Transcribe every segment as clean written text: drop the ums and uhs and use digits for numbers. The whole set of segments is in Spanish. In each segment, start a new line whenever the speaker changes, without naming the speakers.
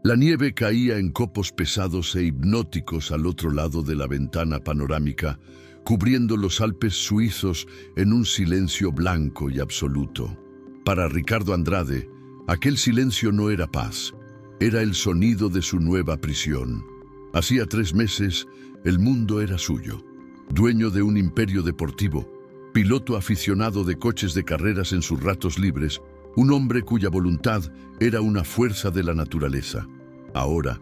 La nieve caía en copos pesados e hipnóticos al otro lado de la ventana panorámica, cubriendo los Alpes suizos en un silencio blanco y absoluto. Para Ricardo Andrade, aquel silencio no era paz, era el sonido de su nueva prisión. Hacía 3 meses, el mundo era suyo. Dueño de un imperio deportivo, piloto aficionado de coches de carreras en sus ratos libres, un hombre cuya voluntad era una fuerza de la naturaleza. Ahora,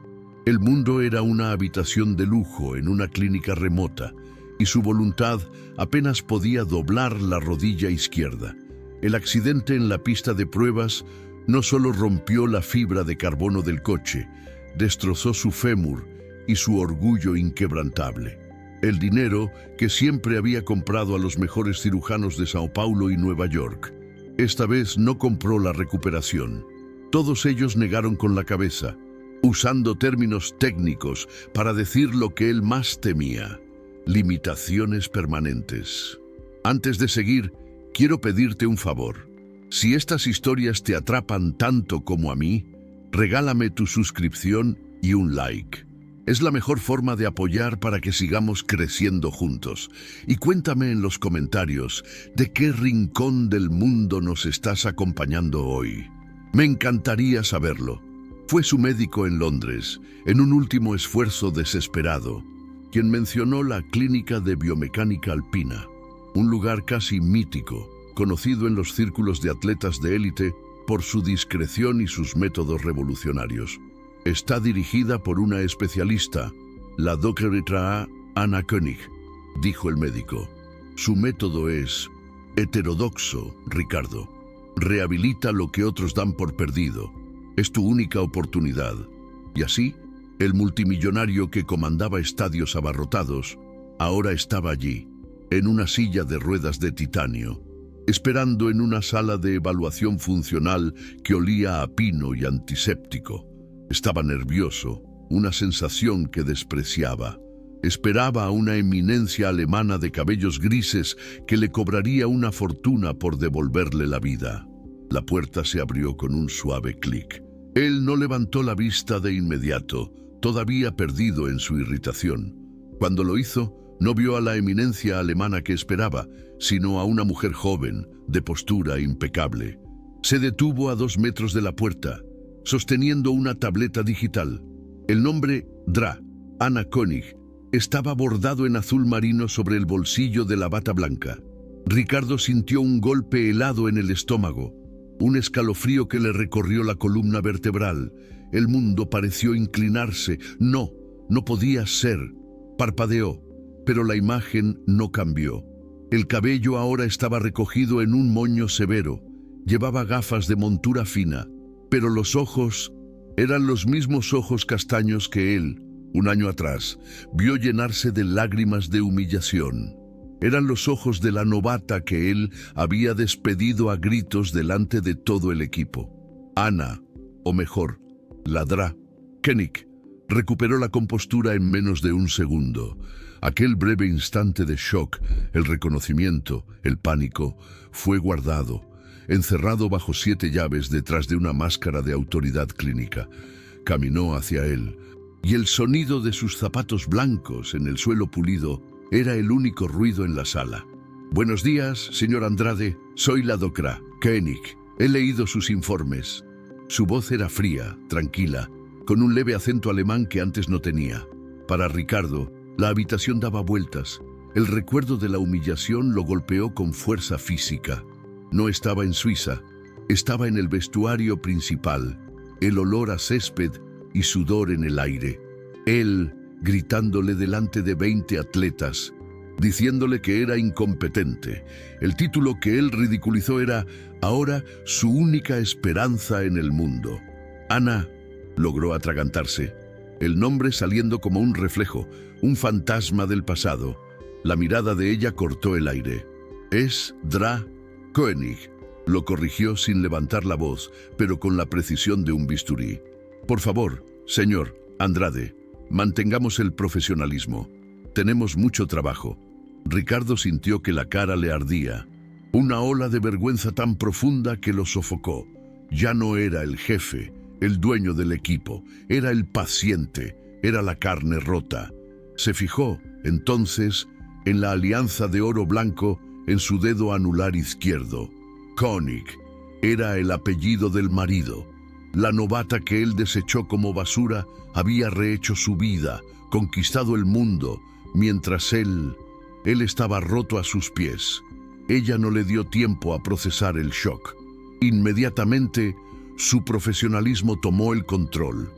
el mundo era una habitación de lujo en una clínica remota, y su voluntad apenas podía doblar la rodilla izquierda. El accidente en la pista de pruebas no solo rompió la fibra de carbono del coche, destrozó su fémur y su orgullo inquebrantable. El dinero que siempre había comprado a los mejores cirujanos de Sao Paulo y Nueva York, esta vez no compró la recuperación. Todos ellos negaron con la cabeza, usando términos técnicos para decir lo que él más temía: limitaciones permanentes. Antes de seguir, quiero pedirte un favor. Si estas historias te atrapan tanto como a mí, regálame tu suscripción y un like. Es la mejor forma de apoyar para que sigamos creciendo juntos. Y cuéntame en los comentarios de qué rincón del mundo nos estás acompañando hoy. Me encantaría saberlo. Fue su médico en Londres, en un último esfuerzo desesperado, quien mencionó la Clínica de Biomecánica Alpina, un lugar casi mítico, conocido en los círculos de atletas de élite por su discreción y sus métodos revolucionarios. Está dirigida por una especialista, la doctora Anna König, dijo el médico. Su método es heterodoxo, Ricardo. Rehabilita lo que otros dan por perdido. Es tu única oportunidad. Y así, el multimillonario que comandaba estadios abarrotados, ahora estaba allí, en una silla de ruedas de titanio, esperando en una sala de evaluación funcional que olía a pino y antiséptico. Estaba nervioso, una sensación que despreciaba. Esperaba a una eminencia alemana de cabellos grises que le cobraría una fortuna por devolverle la vida. La puerta se abrió con un suave clic. Él no levantó la vista de inmediato, todavía perdido en su irritación. Cuando lo hizo, no vio a la eminencia alemana que esperaba, sino a una mujer joven, de postura impecable. Se detuvo a 2 metros de la puerta, sosteniendo una tableta digital. El nombre Dra, Anna König, estaba bordado en azul marino sobre el bolsillo de la bata blanca. Ricardo sintió un golpe helado en el estómago, un escalofrío que le recorrió la columna vertebral. El mundo pareció inclinarse. No podía ser. Parpadeó, pero la imagen no cambió. El cabello ahora estaba recogido en un moño severo. Llevaba gafas de montura fina, pero los ojos eran los mismos ojos castaños que él, un año atrás, vio llenarse de lágrimas de humillación. Eran los ojos de la novata que él había despedido a gritos delante de todo el equipo. Anna, o mejor, la Dra König, recuperó la compostura en menos de un segundo. Aquel breve instante de shock, el reconocimiento, el pánico, fue guardado, encerrado bajo 7 llaves detrás de una máscara de autoridad clínica. Caminó hacia él, y el sonido de sus zapatos blancos en el suelo pulido era el único ruido en la sala. Buenos días, señor Andrade. Soy la doctora König. He leído sus informes. Su voz era fría, tranquila, con un leve acento alemán que antes no tenía. Para Ricardo, la habitación daba vueltas. El recuerdo de la humillación lo golpeó con fuerza física. No estaba en Suiza, estaba en el vestuario principal, el olor a césped y sudor en el aire. Él gritándole delante de 20 atletas, diciéndole que era incompetente. El título que él ridiculizó era, ahora, su única esperanza en el mundo. Anna logró atragantarse, el nombre saliendo como un reflejo, un fantasma del pasado. La mirada de ella cortó el aire. Es Dra König, lo corrigió sin levantar la voz, pero con la precisión de un bisturí. Por favor, señor Andrade, mantengamos el profesionalismo. Tenemos mucho trabajo. Ricardo sintió que la cara le ardía. Una ola de vergüenza tan profunda que lo sofocó. Ya no era el jefe, el dueño del equipo, era el paciente, era la carne rota. Se fijó, entonces, en la alianza de oro blanco en su dedo anular izquierdo. König era el apellido del marido. La novata que él desechó como basura había rehecho su vida, conquistado el mundo, mientras él estaba roto a sus pies. Ella no le dio tiempo a procesar el shock. Inmediatamente, su profesionalismo tomó el control,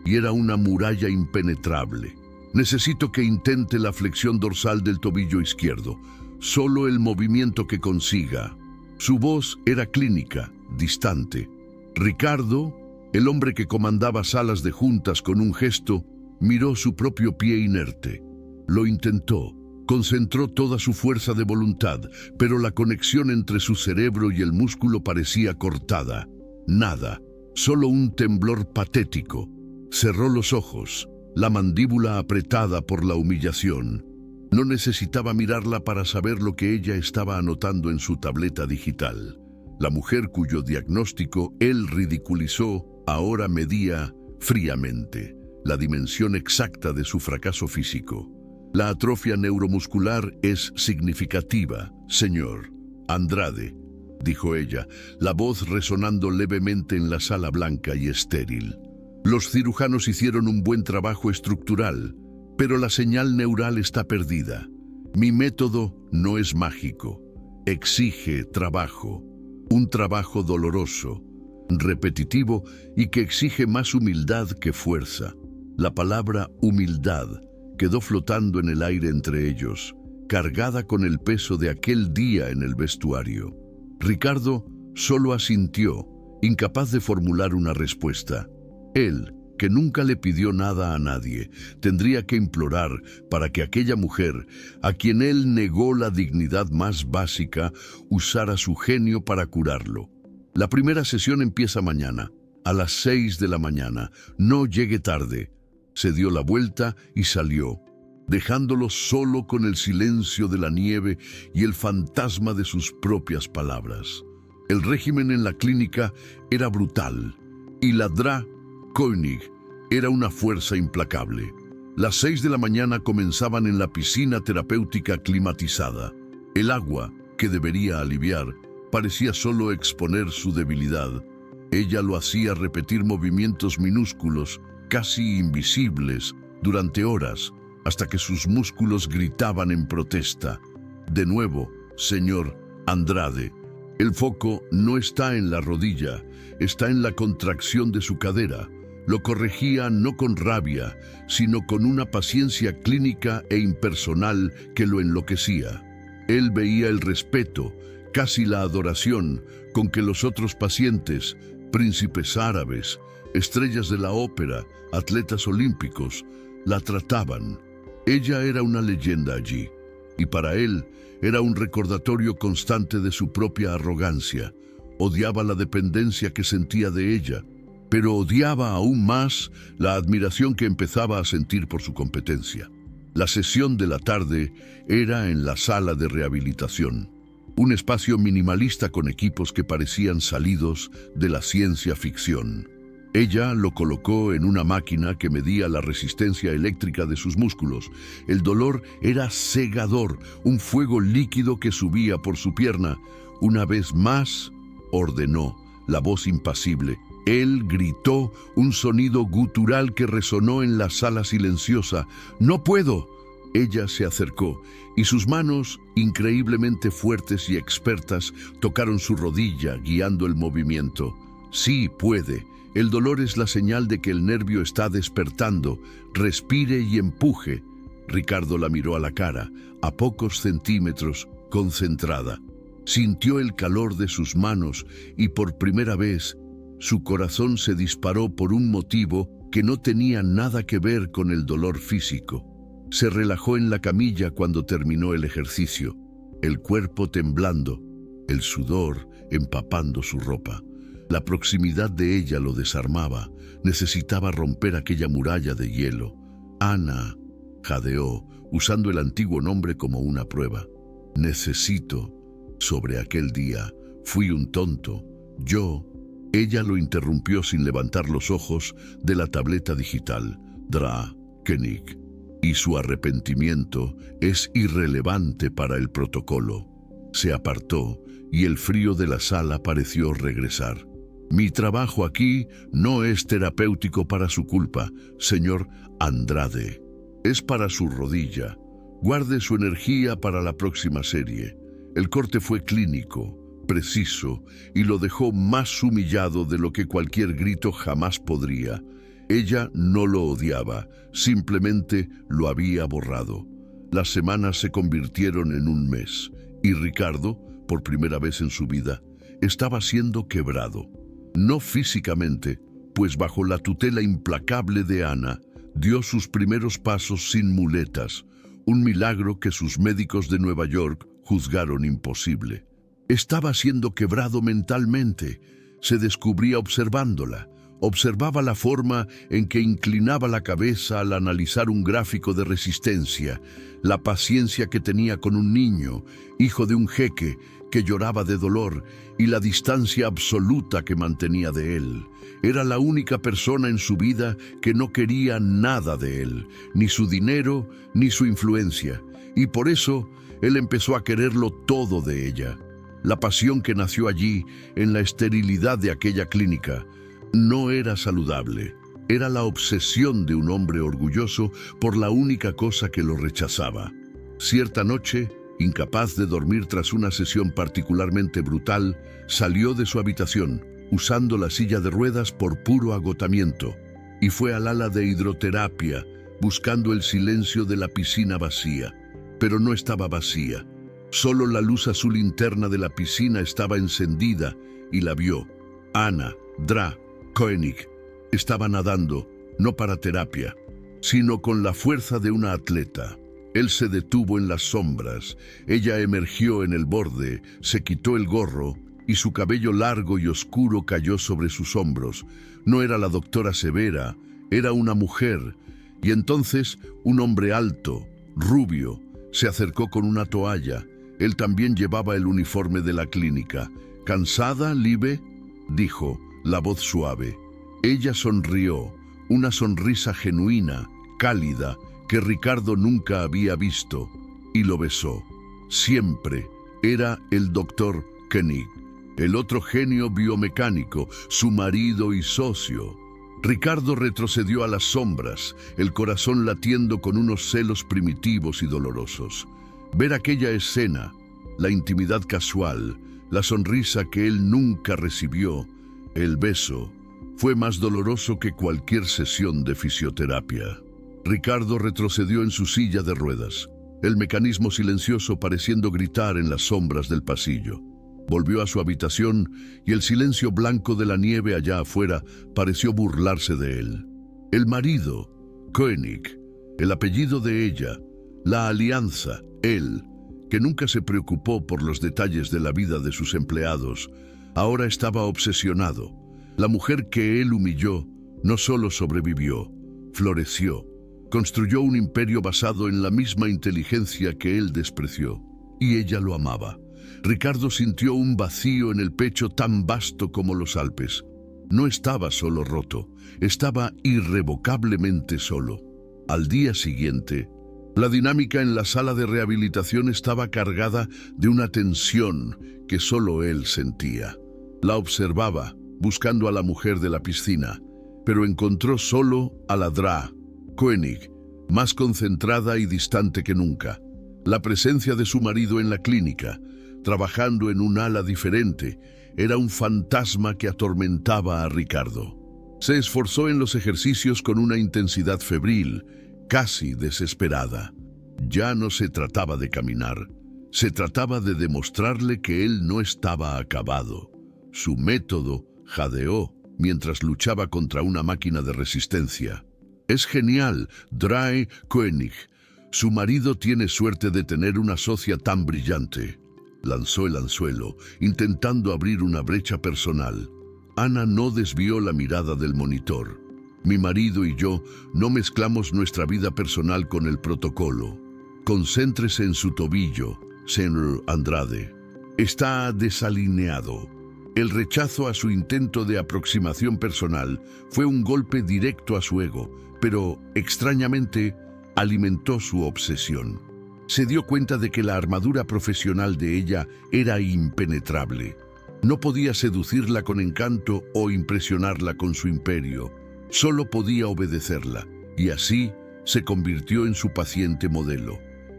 y era una muralla impenetrable. Necesito que intente la flexión dorsal del tobillo izquierdo, solo el movimiento que consiga. Su voz era clínica, distante. Ricardo, el hombre que comandaba salas de juntas con un gesto, miró su propio pie inerte. Lo intentó, concentró toda su fuerza de voluntad, pero la conexión entre su cerebro y el músculo parecía cortada. Nada, solo un temblor patético. Cerró los ojos, la mandíbula apretada por la humillación. No necesitaba mirarla para saber lo que ella estaba anotando en su tableta digital. La mujer cuyo diagnóstico él ridiculizó ahora medía fríamente la dimensión exacta de su fracaso físico. La atrofia neuromuscular es significativa, señor Andrade, dijo ella, la voz resonando levemente en la sala blanca y estéril. Los cirujanos hicieron un buen trabajo estructural, pero la señal neural está perdida. Mi método no es mágico. Exige trabajo, un trabajo doloroso, repetitivo y que exige más humildad que fuerza. La palabra humildad quedó flotando en el aire entre ellos, cargada con el peso de aquel día en el vestuario. Ricardo solo asintió, incapaz de formular una respuesta. Él, que nunca le pidió nada a nadie, tendría que implorar para que aquella mujer, a quien él negó la dignidad más básica, usara su genio para curarlo. La primera sesión empieza mañana, a las 6 de la mañana. No llegue tarde. Se dio la vuelta y salió, dejándolo solo con el silencio de la nieve y el fantasma de sus propias palabras. El régimen en la clínica era brutal, y la Dra. König era una fuerza implacable. Las 6 de la mañana comenzaban en la piscina terapéutica climatizada. El agua, que debería aliviar, parecía solo exponer su debilidad. Ella lo hacía repetir movimientos minúsculos, casi invisibles, durante horas, hasta que sus músculos gritaban en protesta. De nuevo, señor Andrade, el foco no está en la rodilla, está en la contracción de su cadera. Lo corregía no con rabia, sino con una paciencia clínica e impersonal que lo enloquecía. Él veía el respeto, casi la adoración, con que los otros pacientes, príncipes árabes, estrellas de la ópera, atletas olímpicos, la trataban. Ella era una leyenda allí, y para él era un recordatorio constante de su propia arrogancia. Odiaba la dependencia que sentía de ella, pero odiaba aún más la admiración que empezaba a sentir por su competencia. La sesión de la tarde era en la sala de rehabilitación, un espacio minimalista con equipos que parecían salidos de la ciencia ficción. Ella lo colocó en una máquina que medía la resistencia eléctrica de sus músculos. El dolor era cegador, un fuego líquido que subía por su pierna. Una vez más, ordenó, la voz impasible. Él gritó, un sonido gutural que resonó en la sala silenciosa. «¡No puedo!». Ella se acercó, y sus manos, increíblemente fuertes y expertas, tocaron su rodilla, guiando el movimiento. «Sí, puede. El dolor es la señal de que el nervio está despertando. Respire y empuje». Ricardo la miró a la cara, a pocos centímetros, concentrada. Sintió el calor de sus manos y por primera vez su corazón se disparó por un motivo que no tenía nada que ver con el dolor físico. Se relajó en la camilla cuando terminó el ejercicio, el cuerpo temblando, el sudor empapando su ropa. La proximidad de ella lo desarmaba. Necesitaba romper aquella muralla de hielo. Ana jadeó, usando el antiguo nombre como una prueba. Necesito. Sobre aquel día, fui un tonto. Yo Ella lo interrumpió sin levantar los ojos de la tableta digital. Dra. Koenig. Y su arrepentimiento es irrelevante para el protocolo. Se apartó y el frío de la sala pareció regresar. Mi trabajo aquí no es terapéutico para su culpa, señor Andrade. Es para su rodilla. Guarde su energía para la próxima serie. El corte fue clínico, preciso, y lo dejó más humillado de lo que cualquier grito jamás podría. Ella no lo odiaba, simplemente lo había borrado. Las semanas se convirtieron en un mes, y Ricardo, por primera vez en su vida, estaba siendo quebrado. No físicamente, pues bajo la tutela implacable de Ana, dio sus primeros pasos sin muletas, un milagro que sus médicos de Nueva York juzgaron imposible. Estaba siendo quebrado mentalmente. Se descubría observándola. Observaba la forma en que inclinaba la cabeza al analizar un gráfico de resistencia, la paciencia que tenía con un niño, hijo de un jeque, que lloraba de dolor, y la distancia absoluta que mantenía de él. Era la única persona en su vida que no quería nada de él, ni su dinero, ni su influencia, y por eso él empezó a quererlo todo de ella. La pasión que nació allí, en la esterilidad de aquella clínica, no era saludable. Era la obsesión de un hombre orgulloso por la única cosa que lo rechazaba. Cierta noche, incapaz de dormir tras una sesión particularmente brutal, salió de su habitación, usando la silla de ruedas por puro agotamiento, y fue al ala de hidroterapia, buscando el silencio de la piscina vacía. Pero no estaba vacía. Solo la luz azul interna de la piscina estaba encendida, y la vio. Ana, Dra. Koenig, estaba nadando, no para terapia, sino con la fuerza de una atleta. Él se detuvo en las sombras, ella emergió en el borde, se quitó el gorro y su cabello largo y oscuro cayó sobre sus hombros. No era la doctora Severa, era una mujer. Y entonces un hombre alto, rubio, se acercó con una toalla. Él también llevaba el uniforme de la clínica. ¿Cansada, Libe?, dijo, la voz suave. Ella sonrió, una sonrisa genuina, cálida, que Ricardo nunca había visto, y lo besó. Siempre era el doctor Koenig, el otro genio biomecánico, su marido y socio. Ricardo retrocedió a las sombras, el corazón latiendo con unos celos primitivos y dolorosos. Ver aquella escena, la intimidad casual, la sonrisa que él nunca recibió, el beso, fue más doloroso que cualquier sesión de fisioterapia. Ricardo retrocedió en su silla de ruedas, el mecanismo silencioso pareciendo gritar en las sombras del pasillo. Volvió a su habitación y el silencio blanco de la nieve allá afuera pareció burlarse de él. El marido, Koenig, el apellido de ella, la alianza, él, que nunca se preocupó por los detalles de la vida de sus empleados, ahora estaba obsesionado. La mujer que él humilló no solo sobrevivió, floreció. Construyó un imperio basado en la misma inteligencia que él despreció. Y ella lo amaba. Ricardo sintió un vacío en el pecho tan vasto como los Alpes. No estaba solo roto, estaba irrevocablemente solo. Al día siguiente, la dinámica en la sala de rehabilitación estaba cargada de una tensión que solo él sentía. La observaba, buscando a la mujer de la piscina, pero encontró solo a la Dra. Koenig, más concentrada y distante que nunca. La presencia de su marido en la clínica, trabajando en un ala diferente, era un fantasma que atormentaba a Ricardo. Se esforzó en los ejercicios con una intensidad febril, casi desesperada. Ya no se trataba de caminar, se trataba de demostrarle que él no estaba acabado. Su método jadeó mientras luchaba contra una máquina de resistencia. Es genial, Dra. Koenig. Su marido tiene suerte de tener una socia tan brillante. Lanzó el anzuelo, intentando abrir una brecha personal. Ana no desvió la mirada del monitor. Mi marido y yo no mezclamos nuestra vida personal con el protocolo. Concéntrese en su tobillo, señor Andrade. Está desalineado. El rechazo a su intento de aproximación personal fue un golpe directo a su ego, pero, extrañamente, alimentó su obsesión. Se dio cuenta de que la armadura profesional de ella era impenetrable. No podía seducirla con encanto o impresionarla con su imperio. Solo podía obedecerla, y así se convirtió en su paciente modelo.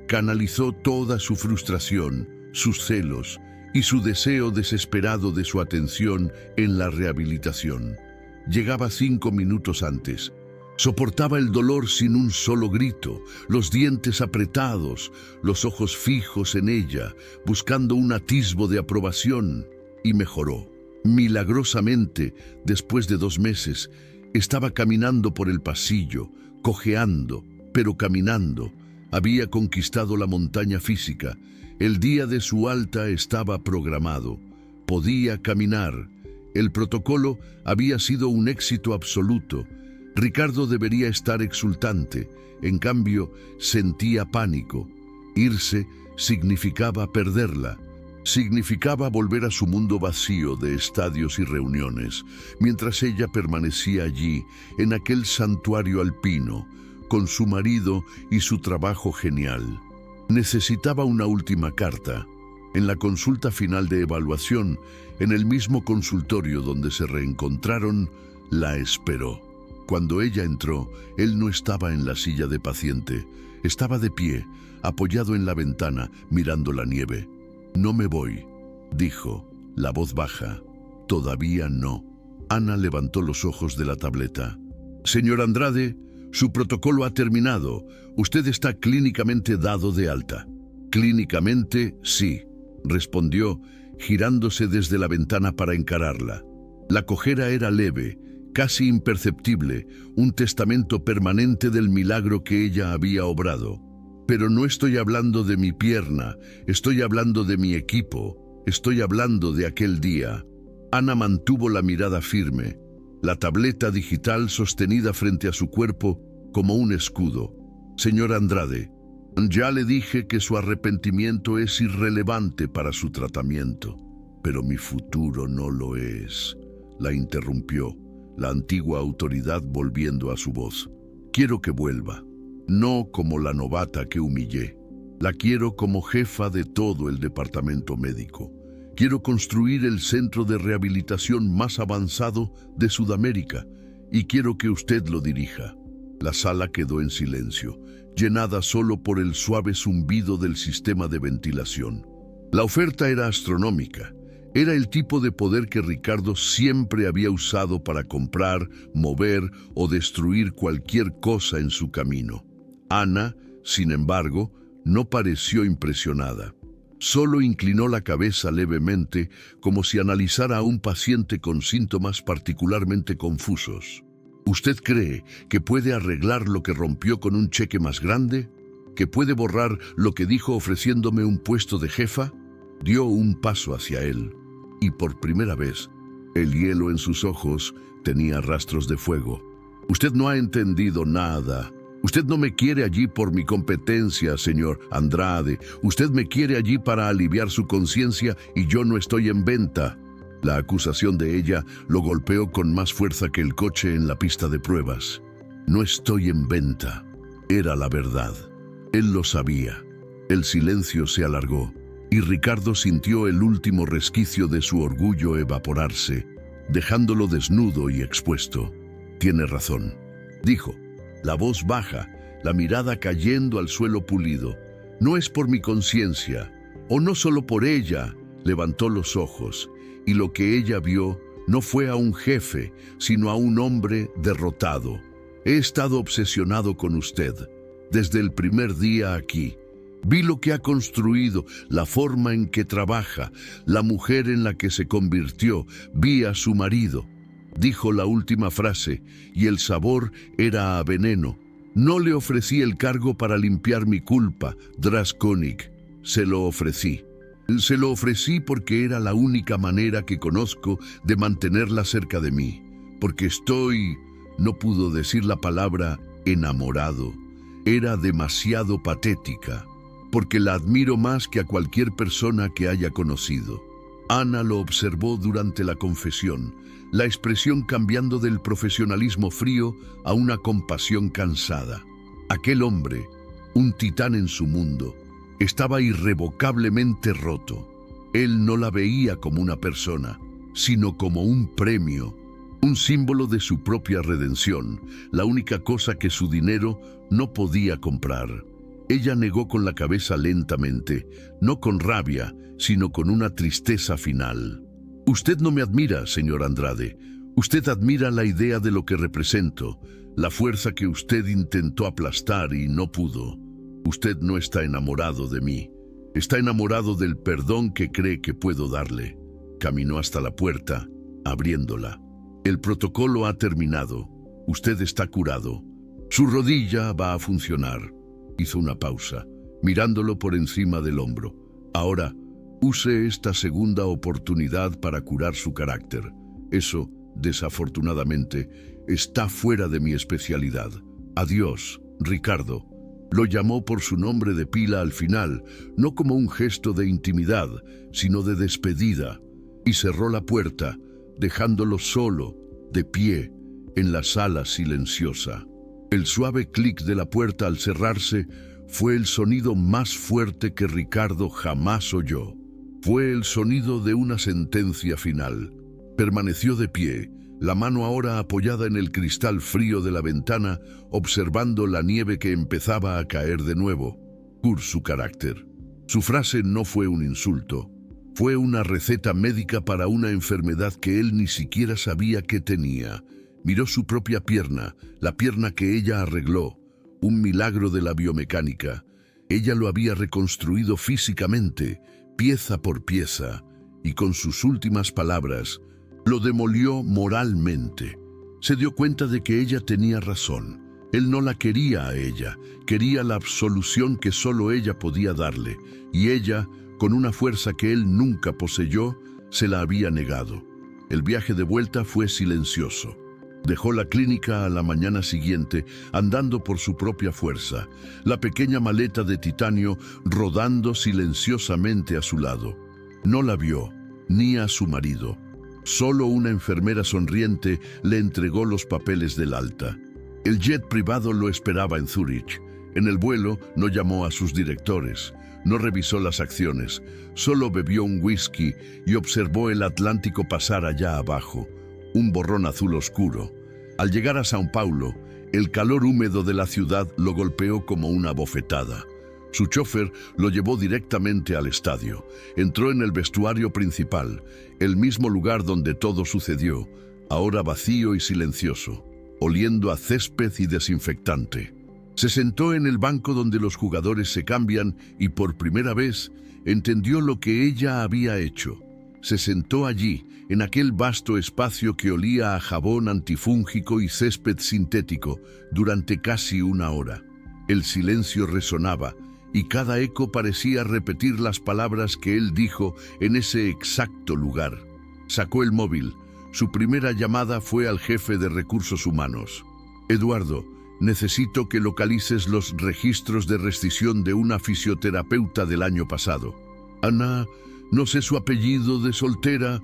Canalizó toda su frustración, sus celos y su deseo desesperado de su atención en la rehabilitación. Llegaba 5 minutos antes. Soportaba el dolor sin un solo grito, los dientes apretados, los ojos fijos en ella, buscando un atisbo de aprobación, y mejoró. Milagrosamente, después de 2 meses, estaba caminando por el pasillo, cojeando, pero caminando. Había conquistado la montaña física. El día de su alta estaba programado. Podía caminar. El protocolo había sido un éxito absoluto. Ricardo debería estar exultante. En cambio, sentía pánico. Irse significaba perderla. Significaba volver a su mundo vacío de estadios y reuniones, mientras ella permanecía allí, en aquel santuario alpino, con su marido y su trabajo genial. Necesitaba una última carta. En la consulta final de evaluación, en el mismo consultorio donde se reencontraron, la esperó. Cuando ella entró, él no estaba en la silla de paciente. Estaba de pie, apoyado en la ventana, mirando la nieve. «No me voy», dijo, la voz baja. «Todavía no». Ana levantó los ojos de la tableta. «Señor Andrade, su protocolo ha terminado. Usted está clínicamente dado de alta». «Clínicamente, sí», respondió, girándose desde la ventana para encararla. La cojera era leve, casi imperceptible, un testamento permanente del milagro que ella había obrado. «Pero no estoy hablando de mi pierna, estoy hablando de mi equipo, estoy hablando de aquel día». Ana mantuvo la mirada firme, la tableta digital sostenida frente a su cuerpo como un escudo. «Señor Andrade, ya le dije que su arrepentimiento es irrelevante para su tratamiento, pero mi futuro no lo es», la interrumpió, la antigua autoridad volviendo a su voz. «Quiero que vuelva. No como la novata que humillé. La quiero como jefa de todo el departamento médico. Quiero construir el centro de rehabilitación más avanzado de Sudamérica y quiero que usted lo dirija». La sala quedó en silencio, llenada solo por el suave zumbido del sistema de ventilación. La oferta era astronómica. Era el tipo de poder que Ricardo siempre había usado para comprar, mover o destruir cualquier cosa en su camino. Ana, sin embargo, no pareció impresionada. Solo inclinó la cabeza levemente, como si analizara a un paciente con síntomas particularmente confusos. «¿Usted cree que puede arreglar lo que rompió con un cheque más grande? ¿Que puede borrar lo que dijo ofreciéndome un puesto de jefa?» Dio un paso hacia él, y por primera vez, el hielo en sus ojos tenía rastros de fuego. «Usted no ha entendido nada. Usted no me quiere allí por mi competencia, señor Andrade. Usted me quiere allí para aliviar su conciencia y yo no estoy en venta». La acusación de ella lo golpeó con más fuerza que el coche en la pista de pruebas. «No estoy en venta». Era la verdad. Él lo sabía. El silencio se alargó y Ricardo sintió el último resquicio de su orgullo evaporarse, dejándolo desnudo y expuesto. «Tiene razón», dijo, la voz baja, la mirada cayendo al suelo pulido. «No es por mi conciencia, o no solo por ella». Levantó los ojos, y lo que ella vio no fue a un jefe, sino a un hombre derrotado. «He estado obsesionado con usted, desde el primer día aquí. Vi lo que ha construido, la forma en que trabaja, la mujer en la que se convirtió. Vi a su marido». Dijo la última frase, y el sabor era a veneno. «No le ofrecí el cargo para limpiar mi culpa, Draskonik. Se lo ofrecí. Se lo ofrecí porque era la única manera que conozco de mantenerla cerca de mí. Porque estoy...» No pudo decir la palabra enamorado. Era demasiado patética. «Porque la admiro más que a cualquier persona que haya conocido. Ana lo observó durante la confesión, la expresión cambiando del profesionalismo frío a una compasión cansada. Aquel hombre, un titán en su mundo, estaba irrevocablemente roto. Él no la veía como una persona, sino como un premio, un símbolo de su propia redención, la única cosa que su dinero no podía comprar. Ella negó con la cabeza lentamente, no con rabia, sino con una tristeza final. Usted no me admira, señor Andrade. Usted admira la idea de lo que represento, la fuerza que usted intentó aplastar y no pudo. Usted no está enamorado de mí. Está enamorado del perdón que cree que puedo darle. Caminó hasta la puerta, abriéndola. El protocolo ha terminado. Usted está curado. Su rodilla va a funcionar. Hizo una pausa, mirándolo por encima del hombro. Ahora, use esta segunda oportunidad para curar su carácter. Eso, desafortunadamente, está fuera de mi especialidad. Adiós, Ricardo. Lo llamó por su nombre de pila al final, no como un gesto de intimidad, sino de despedida, y cerró la puerta, dejándolo solo, de pie, en la sala silenciosa. El suave clic de la puerta al cerrarse fue el sonido más fuerte que Ricardo jamás oyó. Fue el sonido de una sentencia final. Permaneció de pie, la mano ahora apoyada en el cristal frío de la ventana, observando la nieve que empezaba a caer de nuevo. Cur su carácter. Su frase no fue un insulto. Fue una receta médica para una enfermedad que él ni siquiera sabía que tenía. Miró su propia pierna, la pierna que ella arregló, un milagro de la biomecánica. Ella lo había reconstruido físicamente, pieza por pieza, y con sus últimas palabras, lo demolió moralmente. Se dio cuenta de que ella tenía razón. Él no la quería a ella, quería la absolución que solo ella podía darle, y ella, con una fuerza que él nunca poseyó, se la había negado. El viaje de vuelta fue silencioso. Dejó la clínica a la mañana siguiente, andando por su propia fuerza, la pequeña maleta de titanio rodando silenciosamente a su lado. No la vio, ni a su marido. Solo una enfermera sonriente le entregó los papeles del alta. El jet privado lo esperaba en Zúrich. En el vuelo no llamó a sus directores, no revisó las acciones, solo bebió un whisky y observó el Atlántico pasar allá abajo, un borrón azul oscuro. Al llegar a São Paulo, el calor húmedo de la ciudad lo golpeó como una bofetada. Su chofer lo llevó directamente al estadio. Entró en el vestuario principal, el mismo lugar donde todo sucedió, ahora vacío y silencioso, oliendo a césped y desinfectante. Se sentó en el banco donde los jugadores se cambian y por primera vez entendió lo que ella había hecho. Se sentó allí, en aquel vasto espacio que olía a jabón antifúngico y césped sintético, durante casi una hora. El silencio resonaba, y cada eco parecía repetir las palabras que él dijo en ese exacto lugar. Sacó el móvil. Su primera llamada fue al jefe de recursos humanos. Eduardo, necesito que localices los registros de rescisión de una fisioterapeuta del año pasado. Ana, no sé su apellido de soltera.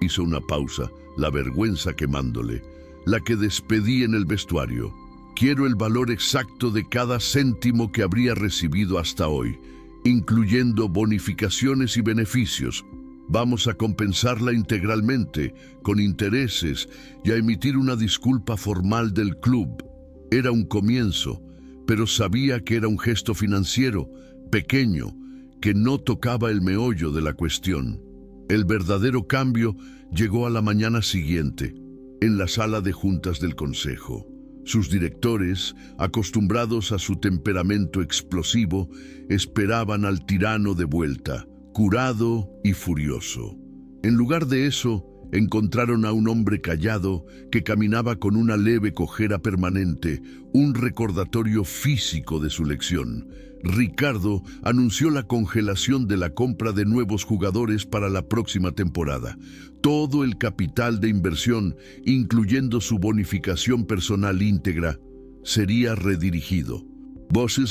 Hizo una pausa, la vergüenza quemándole. La que despedí en el vestuario. Quiero el valor exacto de cada céntimo que habría recibido hasta hoy, incluyendo bonificaciones y beneficios. Vamos a compensarla integralmente, con intereses, y a emitir una disculpa formal del club. Era un comienzo, pero sabía que era un gesto financiero, pequeño, que no tocaba el meollo de la cuestión. El verdadero cambio llegó a la mañana siguiente, en la sala de juntas del consejo. Sus directores, acostumbrados a su temperamento explosivo, esperaban al tirano de vuelta, curado y furioso. En lugar de eso, encontraron a un hombre callado que caminaba con una leve cojera permanente, un recordatorio físico de su lección. Ricardo anunció la congelación de la compra de nuevos jugadores para la próxima temporada. Todo el capital de inversión, incluyendo su bonificación personal íntegra, sería redirigido.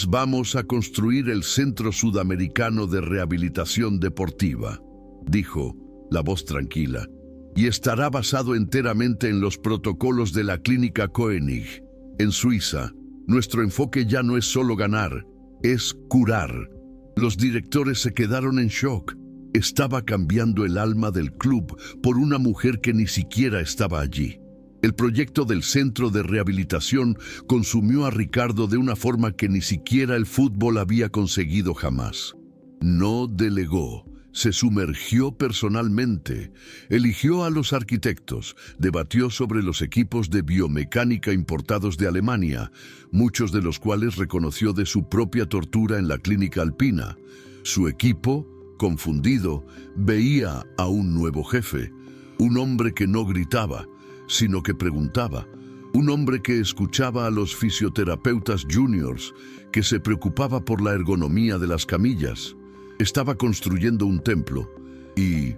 Vamos a construir el Centro Sudamericano de Rehabilitación Deportiva, dijo, la voz tranquila, y estará basado enteramente en los protocolos de la Clínica Koenig. En Suiza, nuestro enfoque ya no es solo ganar, es curar. Los directores se quedaron en shock. Estaba cambiando el alma del club por una mujer que ni siquiera estaba allí. El proyecto del centro de rehabilitación consumió a Ricardo de una forma que ni siquiera el fútbol había conseguido jamás. No delegó, se sumergió personalmente, eligió a los arquitectos, debatió sobre los equipos de biomecánica importados de Alemania, muchos de los cuales reconoció de su propia tortura en la clínica alpina. Su equipo, confundido, veía a un nuevo jefe, un hombre que no gritaba, sino que preguntaba, un hombre que escuchaba a los fisioterapeutas juniors, que se preocupaba por la ergonomía de las camillas. Estaba construyendo un templo y,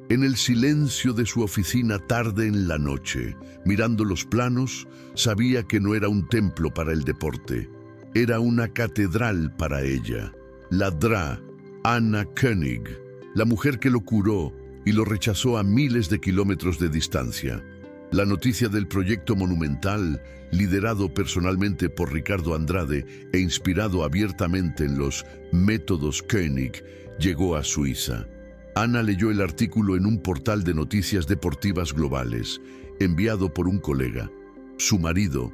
en el silencio de su oficina tarde en la noche, mirando los planos, sabía que no era un templo para el deporte, era una catedral para ella. La Dra. Anna Koenig, la mujer que lo curó y lo rechazó a miles de kilómetros de distancia. La noticia del proyecto monumental, liderado personalmente por Ricardo Andrade e inspirado abiertamente en los métodos Koenig, llegó a Suiza. Ana leyó el artículo en un portal de noticias deportivas globales, enviado por un colega. Su marido,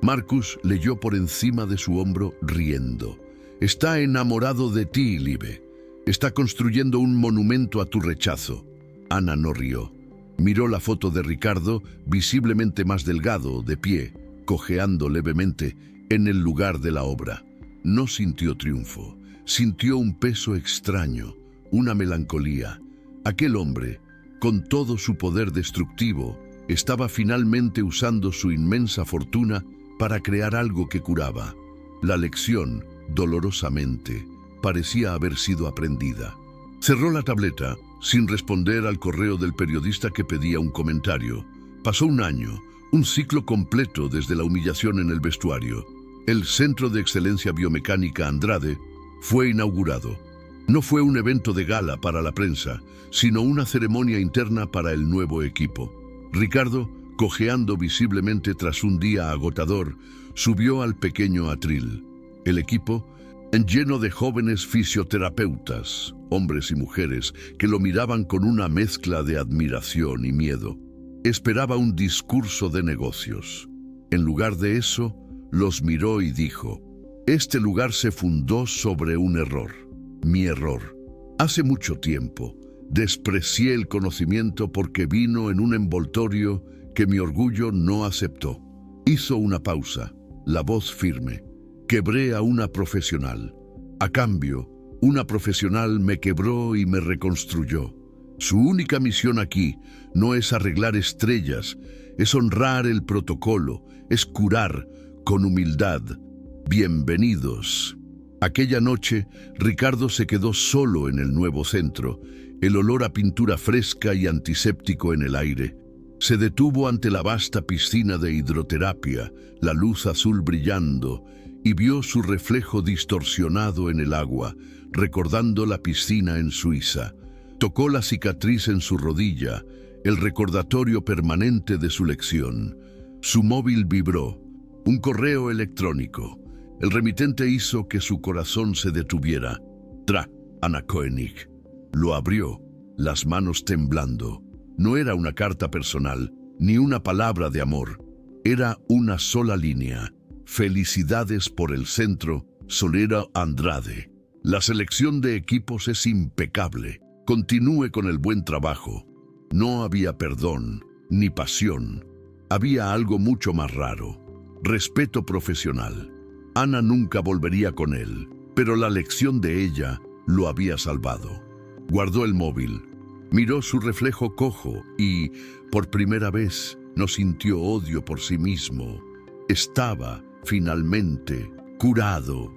Marcus, leyó por encima de su hombro riendo. «Está enamorado de ti, Liebe. Está construyendo un monumento a tu rechazo». Ana no rió. Miró la foto de Ricardo, visiblemente más delgado, de pie, cojeando levemente, en el lugar de la obra. No sintió triunfo, sintió un peso extraño, una melancolía. Aquel hombre, con todo su poder destructivo, estaba finalmente usando su inmensa fortuna para crear algo que curaba. La lección, dolorosamente, parecía haber sido aprendida. Cerró la tableta, sin responder al correo del periodista que pedía un comentario. Pasó un año, un ciclo completo desde la humillación en el vestuario. El Centro de Excelencia Biomecánica Andrade fue inaugurado. No fue un evento de gala para la prensa, sino una ceremonia interna para el nuevo equipo. Ricardo, cojeando visiblemente tras un día agotador, subió al pequeño atril. El equipo, lleno de jóvenes fisioterapeutas, hombres y mujeres, que lo miraban con una mezcla de admiración y miedo, esperaba un discurso de negocios. En lugar de eso, los miró y dijo: «Este lugar se fundó sobre un error, mi error. Hace mucho tiempo, desprecié el conocimiento porque vino en un envoltorio que mi orgullo no aceptó». Hizo una pausa, la voz firme. «Quebré a una profesional. A cambio, una profesional me quebró y me reconstruyó. Su única misión aquí no es arreglar estrellas, es honrar el protocolo, es curar con humildad. Bienvenidos». Aquella noche, Ricardo se quedó solo en el nuevo centro, el olor a pintura fresca y antiséptico en el aire. Se detuvo ante la vasta piscina de hidroterapia, la luz azul brillando, y vio su reflejo distorsionado en el agua, recordando la piscina en Suiza. Tocó la cicatriz en su rodilla, el recordatorio permanente de su lección. Su móvil vibró, un correo electrónico. El remitente hizo que su corazón se detuviera. Dra. Anna Koenig. Lo abrió, las manos temblando. No era una carta personal, ni una palabra de amor. Era una sola línea. «Felicidades por el centro, Solera Andrade. La selección de equipos es impecable. Continúe con el buen trabajo». No había perdón, ni pasión. Había algo mucho más raro: respeto profesional. Ana nunca volvería con él, pero la lección de ella lo había salvado. Guardó el móvil, miró su reflejo cojo y, por primera vez, no sintió odio por sí mismo. Estaba, finalmente, curado.